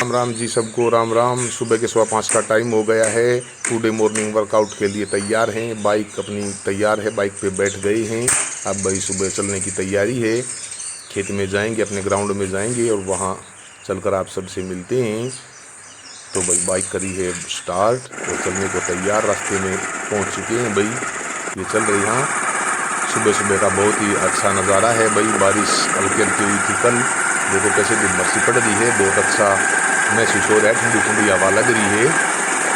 राम राम जी सबको, राम राम। सुबह के 5:15 का टाइम हो गया है। टुडे मॉर्निंग वर्कआउट के लिए तैयार हैं। बाइक अपनी तैयार है, बाइक पे बैठ गए हैं। अब भाई सुबह चलने की तैयारी है। खेत में जाएंगे, अपने ग्राउंड में जाएंगे और वहाँ चलकर आप सबसे मिलते हैं। तो भाई बाइक करी है स्टार्ट और चलने को तैयार, रास्ते में पहुँच चुके हैं भाई। ये चल रही हाँ। सुबह सुबह का बहुत ही अच्छा नज़ारा है भाई। बारिश हल्की हल्की हुई थी कल, देखो कैसे दिन बरसी पड़ रही है। बहुत अच्छा महसूस हो रहा है, ठंडी ठंडी हवा लग रही है।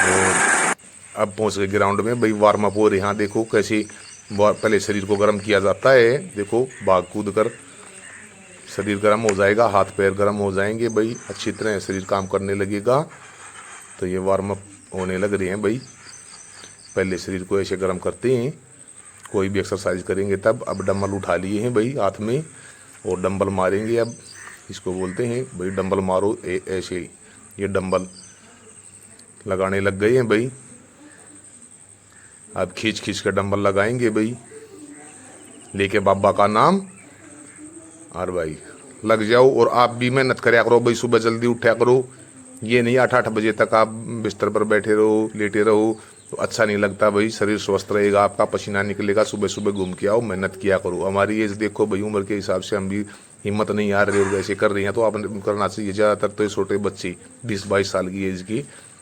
और अब पहुंच गए ग्राउंड में भाई। वार्म अप हो रहे हैं, देखो कैसे पहले शरीर को गर्म किया जाता है। देखो भाग कूद कर शरीर गर्म हो जाएगा, हाथ पैर गर्म हो जाएंगे भाई, अच्छी तरह शरीर काम करने लगेगा। तो ये वार्म अप होने लग रहे हैं भाई। पहले शरीर को ऐसे गर्म करते हैं, कोई भी एक्सरसाइज करेंगे तब। अब डंबल उठा लिए हैं भाई हाथ में और डंबल मारेंगे। अब इसको बोलते हैं भाई डंबल मारो ऐसे। ये डंबल लगाने लग गए हैं भाई। अब खींच खींच कर डंबल लगाएंगे भाई, लेके बाबा का नाम। और भाई लग जाओ और आप भी मेहनत करया करो भाई। सुबह जल्दी उठा करो। ये नहीं 8-8 बजे तक आप बिस्तर पर बैठे रहो, लेटे रहो, तो अच्छा नहीं लगता भाई। शरीर स्वस्थ रहेगा, आपका पसीना निकलेगा। सुबह सुबह घूम के आओ, मेहनत किया करो। हमारी एज देखो भाई, उम्र के हिसाब से हम भी हिम्मत नहीं आ रही और वैसे कर रही हैं, तो आपने करना चाहिए। ज़्यादातर तो ये छोटे बच्चे 20-22 साल की एज की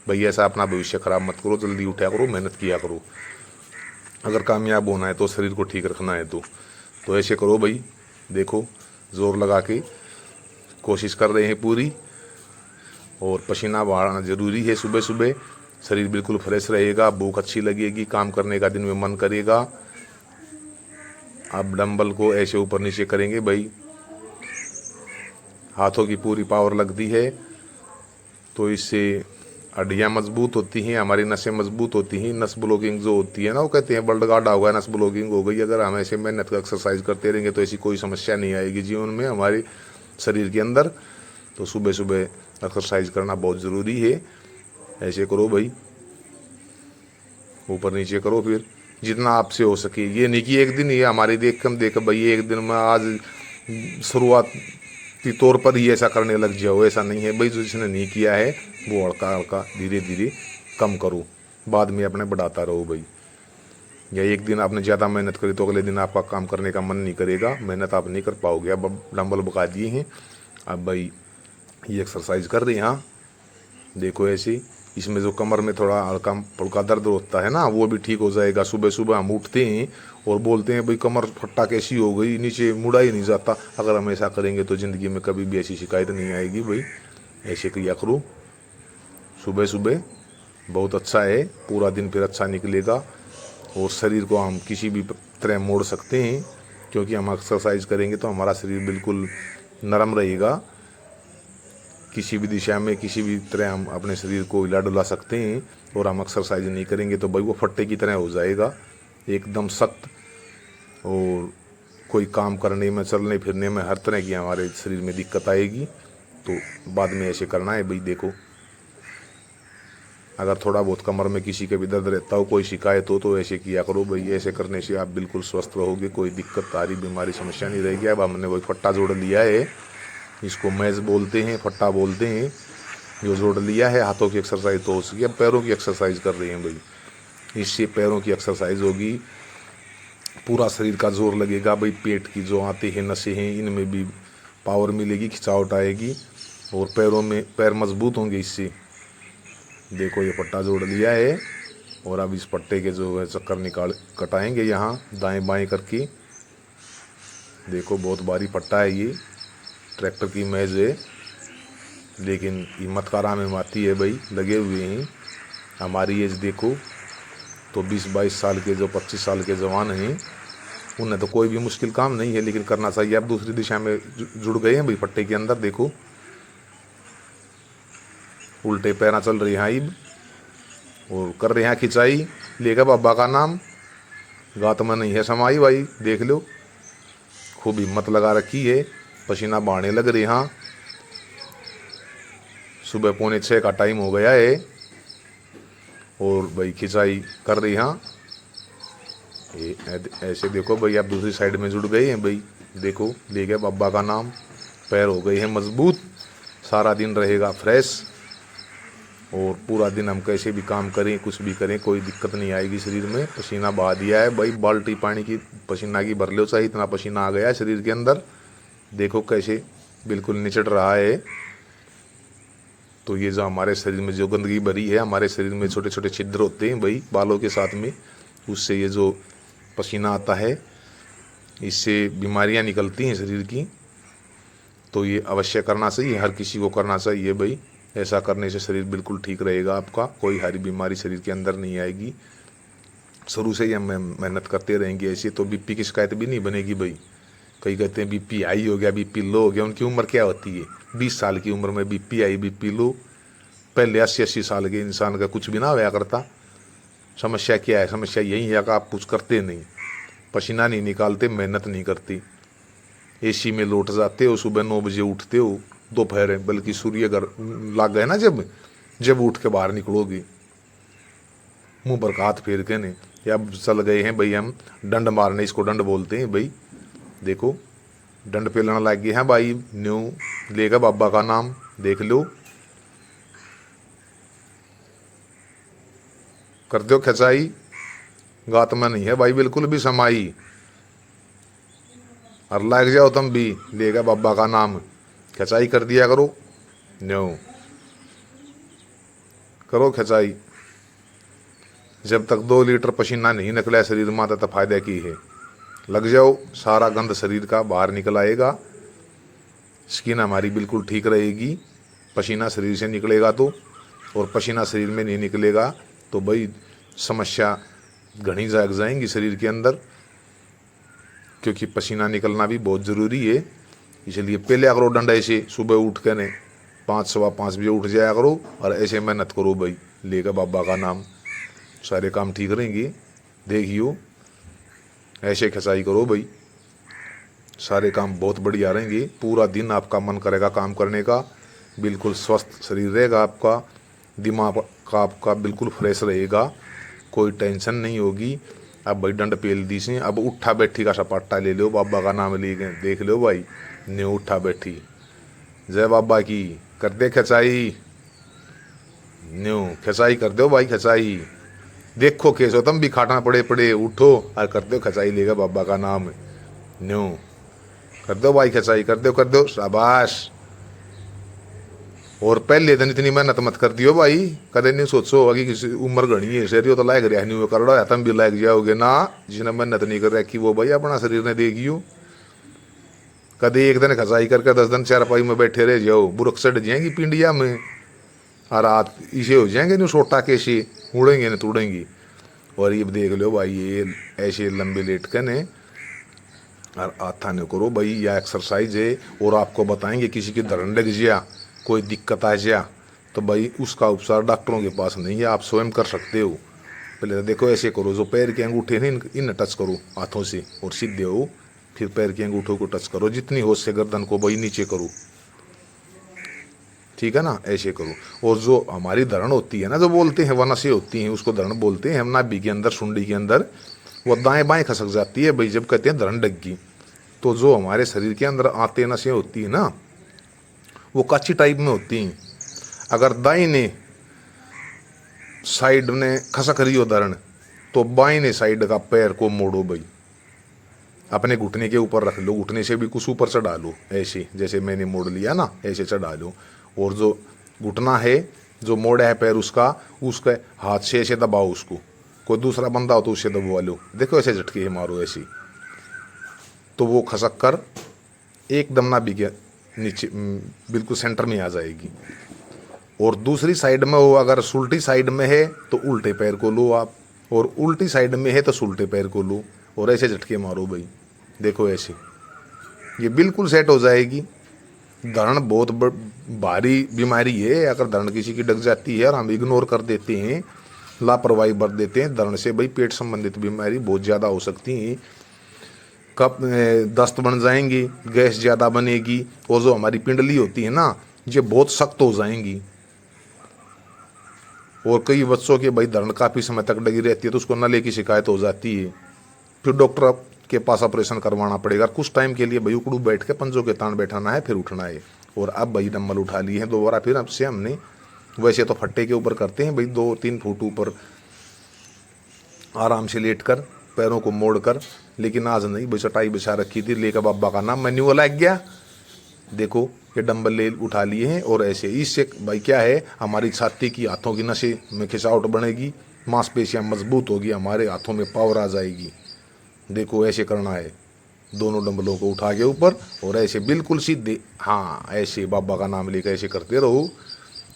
भाई, ऐसा अपना भविष्य खराब मत करो। जल्दी उठा करो, मेहनत किया करो। अगर कामयाब होना है तो, शरीर को ठीक रखना है तो ऐसे करो भाई। देखो जोर लगा के कोशिश कर रहे हैं पूरी। और पसीना बहाना ज़रूरी है सुबह सुबह। शरीर बिल्कुल फ्रेश रहेगा, भूख अच्छी लगेगी, काम करने का दिन में मन करेगा। अब डंबल को ऐसे ऊपर नीचे करेंगे भाई। हाथों की पूरी पावर लगती है, तो इससे हड्डियाँ मजबूत होती हैं, हमारी नसें मजबूत होती हैं। नस ब्लॉकिंग जो होती है ना, वो कहते हैं ब्लड गाढ़ा हो गया, नस ब्लॉकिंग हो गई। अगर हम ऐसे मेहनत का एक्सरसाइज करते रहेंगे तो ऐसी कोई समस्या नहीं आएगी जीवन में हमारे शरीर के अंदर। तो सुबह सुबह एक्सरसाइज करना बहुत ज़रूरी है। ऐसे करो भाई, ऊपर नीचे करो फिर जितना आपसे हो सके। ये नहीं कि एक दिन ये हमारी देख कम देख भाई, एक दिन में आज शुरुआती तौर पर ही ऐसा करने लग जाओ, ऐसा नहीं है भाई। जो जिसने नहीं किया है वो हल्का हल्का धीरे धीरे कम करो, बाद में अपने बढ़ाता रहो भाई। या एक दिन आपने ज़्यादा मेहनत करी तो अगले दिन आपका काम करने का मन नहीं करेगा, मेहनत आप नहीं कर पाओगे। अब डंबल बका दिए हैं, अब भाई ये एक्सरसाइज कर रहे हैं। हाँ देखो ऐसे, इसमें जो कमर में थोड़ा हल्का फुल्का दर्द होता है ना, वो भी ठीक हो जाएगा। सुबह सुबह हम उठते हैं और बोलते हैं भाई कमर फट्टा कैसी हो गई, नीचे मुड़ा ही नहीं जाता। अगर हम ऐसा करेंगे तो ज़िंदगी में कभी भी ऐसी शिकायत नहीं आएगी भाई। ऐसे किया करो सुबह सुबह, बहुत अच्छा है। पूरा दिन फिर अच्छा निकलेगा और शरीर को हम किसी भी तरह मोड़ सकते हैं, क्योंकि हम एक्सरसाइज करेंगे तो हमारा शरीर बिल्कुल नरम रहेगा। किसी भी दिशा में किसी भी तरह हम अपने शरीर को हिला डुला सकते हैं। और हम एक्सरसाइज नहीं करेंगे तो भाई वो फट्टे की तरह हो जाएगा, एकदम सख्त। और कोई काम करने में, चलने फिरने में, हर तरह की हमारे शरीर में दिक्कत आएगी। तो बाद में ऐसे करना है भाई। देखो अगर थोड़ा बहुत कमर में किसी के भी दर्द रहता हो, कोई शिकायत हो, तो ऐसे किया करो भाई। ऐसे करने से आप बिल्कुल स्वस्थ रहोगे, कोई दिक्कत सारी बीमारी समस्या नहीं रहेगी। अब हमने वही फट्टा जोड़ लिया है, इसको मैज बोलते हैं, फट्टा बोलते हैं। जो जोड़ लिया है, हाथों की एक्सरसाइज तो हो सकी। अब पैरों की एक्सरसाइज कर रहे हैं भाई। इससे पैरों की एक्सरसाइज होगी, पूरा शरीर का जोर लगेगा भाई। पेट की जो आते हैं नसें हैं, इनमें भी पावर मिलेगी, खिंचावट आएगी और पैरों में पैर मजबूत होंगे इससे। देखो ये पट्टा जोड़ लिया है और अब इस पट्टे के जो है चक्कर कटाएंगे यहाँ दाएं बाएं करके। देखो बहुत भारी पट्टा है ये, ट्रैक्टर की मैज है, लेकिन हिम्मत का राम हिमाती है भाई, लगे हुए हैं। हमारी एज देखो तो 20-22 साल के, जो 25 साल के जवान हैं, उन्हें तो कोई भी मुश्किल काम नहीं है, लेकिन करना चाहिए। अब दूसरी दिशा में जुड़ गए हैं भाई पट्टे के अंदर। देखो उल्टे पैरा चल रही हैं और कर रहे हैं खिंचाई, लेगा बाबा का नाम। गात में नहीं है समाई भाई, देख लो खूब हिम्मत लगा रखी है, पसीना बहाने लग रहे हैं। सुबह 5:45 का टाइम हो गया है और भाई खिंचाई कर रही हैं। ऐसे देखो भाई, आप दूसरी साइड में जुड़ गए हैं भाई। देखो ले गया बाबा का नाम, पैर हो गए हैं मजबूत, सारा दिन रहेगा फ्रेश। और पूरा दिन हम कैसे भी काम करें, कुछ भी करें, कोई दिक्कत नहीं आएगी शरीर में। पसीना बहा दिया है भाई, बाल्टी पानी की पसीना की भर लो चाहिए, इतना पसीना आ गया है शरीर के अंदर। देखो कैसे बिल्कुल निचड़ रहा है। तो ये जो हमारे शरीर में जो गंदगी भरी है, हमारे शरीर में छोटे छोटे छिद्र होते हैं भाई बालों के साथ में, उससे ये जो पसीना आता है, इससे बीमारियां निकलती हैं शरीर की। तो ये अवश्य करना चाहिए, हर किसी को करना चाहिए भाई। ऐसा करने से शरीर बिल्कुल ठीक रहेगा आपका, कोई हरी बीमारी शरीर के अंदर नहीं आएगी। शुरू से ही हम मेहनत करते रहेंगे ऐसे, तो बीपी की शिकायत भी नहीं बनेगी भाई। कई कहते हैं बीपी हाई हो गया, बीपी लो हो गया। उनकी उम्र क्या होती है? 20 साल की उम्र में बीपी हाई, बीपी लो। पहले 80-80 साल के इंसान का कुछ भी ना होया करता। समस्या क्या है? समस्या यही है कि आप कुछ करते नहीं, पसीना नहीं निकालते, मेहनत नहीं करती, एसी में लौट जाते हो, सुबह 9 बजे उठते हो, दोपहर बल्कि सूर्य घर लग गए ना, जब उठ के बाहर निकलोगे मुंह पर हाथ फेर के नहीं। या चल गए हैं भाई हम डंड मारने, इसको डंड बोलते हैं भाई। देखो डंड पे लड़ने लग गए हैं भाई, न्यू लेगा बाबा का नाम, देख लो। कर दो खिंचाई, गात में नहीं है भाई बिल्कुल भी समाई। और लग जाओ तुम भी, लेगा बाबा का नाम, खिंचाई कर दिया करो, न्यू करो खिंचाई। जब तक 2 लीटर पसीना नहीं निकला शरीर में तब फायदा की है। लग जाओ, सारा गंद शरीर का बाहर निकल आएगा, स्किन हमारी बिल्कुल ठीक रहेगी। पसीना शरीर से निकलेगा तो, और पसीना शरीर में नहीं निकलेगा तो भाई समस्या घनी जाग जाएंगी शरीर के अंदर। क्योंकि पसीना निकलना भी बहुत ज़रूरी है। इसलिए पहले करो डंडा ऐसे, सुबह उठ के ने 5 सवा 5 बजे उठ जाया करो और ऐसे मेहनत करो भाई, लेगा बाबा का नाम, सारे काम ठीक रहेंगे। देखियो ऐसे खिंचाई करो भाई, सारे काम बहुत बढ़िया रहेंगे। पूरा दिन आपका मन करेगा काम करने का, बिल्कुल स्वस्थ शरीर रहेगा आपका, दिमाग का आपका बिल्कुल फ्रेश रहेगा, कोई टेंशन नहीं होगी। अब भाई डंड पेल दी से, अब उठा बैठी का सपाटा ले लो, बाबा का नाम ले गए, देख लो भाई, न्यू उठा बैठी, जय बाबा की, कर दे खिंचाई, न्यू खिंचाई कर दो भाई खिंचाई। देखो कैसो तुम भी खाटना पड़े पड़े उठो और कर दो खिंचाई, लेगा बाबा का नाम, न्यू कर दो भाई खिंचाई, कर दो शाबाश। और पहले दिन इतनी मेहनत मत कर दियो भाई, कदे नहीं सोचो अभी किसी उम्र घनी है शरीर तो लायक रहा नहीं, कर रहा तुम भी लायक जाओगे ना। जिसने मेहनत नहीं कर रखी वो भाई अपना शरीर ने देगियो। कदे एक दिन खसाई करके 10 दिन चारपाई में बैठे रह जाओ, बुरक सड़ जाएंगी पिंडिया में, और रात इसे हो जाएंगे नहीं, सोटा कैसे उड़ेंगे न तोड़ेंगी। और ये देख लो भाई, ये ऐसे लंबे लेट कर ने और आता नहीं करो भाई, यह एक्सरसाइज है। और आपको बताएंगे किसी की धरण लग गया, कोई दिक्कत आ जाए तो भाई उसका उपचार डॉक्टरों के पास नहीं है, आप स्वयं कर सकते हो। पहले तो देखो ऐसे करो, जो पैर के अंगूठे हैं इन टच करो हाथों से और सीधे हो, फिर पैर के अंगूठों को टच करो, जितनी हो से गर्दन को भाई नीचे करो, ठीक है ना, ऐसे करो। और जो हमारी धरण होती है ना, जो बोलते हैं वनसे होती हैं, उसको धरण बोलते हैं। हम नाभि के अंदर, सुंडी के अंदर वो दाएं बाएं खसक जाती है भाई, जब कहते हैं धरण डग्गी। तो जो हमारे शरीर के अंदर आते नसें होती है ना, वो कच्ची टाइप में होती हैं। अगर दाहिने साइड ने खसक रही हो धरण, तो बाइने साइड का पैर को मोड़ो भाई, अपने घुटने के ऊपर रख लो, घुटने से भी कुछ ऊपर चढ़ा लो, ऐसे जैसे मैंने मोड़ लिया ना, ऐसे चढ़ा लो। और जो घुटना है, जो मोड़ा है पैर उसका, उसके हाथ से ऐसे दबाओ उसको, कोई दूसरा बंदा हो तो उससे दबवा लो, देखो ऐसे झटके मारो ऐसे, तो वो खसक कर एकदम नाभि के नीचे बिल्कुल सेंटर में आ जाएगी। और दूसरी साइड में हो, अगर उल्टी साइड में है तो उल्टे पैर को लो आप, और उल्टी साइड में है तो उल्टे पैर को लो, और ऐसे झटके मारो भाई, देखो ऐसे, ये बिल्कुल सेट हो जाएगी। धरण बहुत भारी बीमारी है, अगर धरण किसी की डग जाती है और हम इग्नोर कर देते हैं, लापरवाही बरत देते हैं, धरण से भाई पेट संबंधित बीमारी बहुत ज़्यादा हो सकती है। कब दस्त बन जाएंगी, गैस ज़्यादा बनेगी, और जो हमारी पिंडली होती है ना, ये बहुत सख्त हो जाएंगी। और कई बच्चों के भाई धरण काफ़ी समय तक डगी रहती है तो उसको नले की शिकायत हो जाती है, फिर डॉक्टर के पास ऑपरेशन करवाना पड़ेगा। कुछ टाइम के लिए भाई उकड़ू बैठ के पंजों के तान बैठाना है, फिर उठना है। और अब भाई डम्बल उठा लिए हैं दोबारा, फिर अब से हमने वैसे तो फट्टे के ऊपर करते हैं भाई, 2-3 फुट ऊपर आराम से लेट कर पैरों को मोड़ कर, लेकिन आज नहीं भाई, चटाई बिछा रखी थी, लेकर बाबा का नाम मैन्युअल आ गया। देखो ये डंबल ले उठा लिए हैं, और ऐसे इससे भाई क्या है, हमारी छाती की हाथों की नसें में खिंचावट बढ़ेगी, मांसपेशियां मजबूत होगी, हमारे हाथों में पावर आ जाएगी। देखो ऐसे करना है, दोनों डंबलों को उठा के ऊपर और ऐसे बिल्कुल सीधे, हाँ ऐसे बाबा का नाम लेकर ऐसे करते रहो,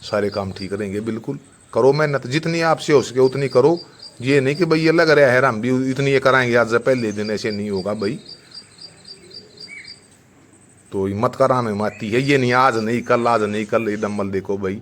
सारे काम ठीक रहेंगे। बिल्कुल करो मेहनत, जितनी आपसे हो सके उतनी करो। ये नहीं कि भाई ये लग रहा है हम भी इतनी ये कराएंगे आज से पहले दिन, ऐसे नहीं होगा भाई। तो हिम्मत कराने में आती है, ये नहीं आज नहीं कल, आज नहीं कल, ये डंबल देखो भाई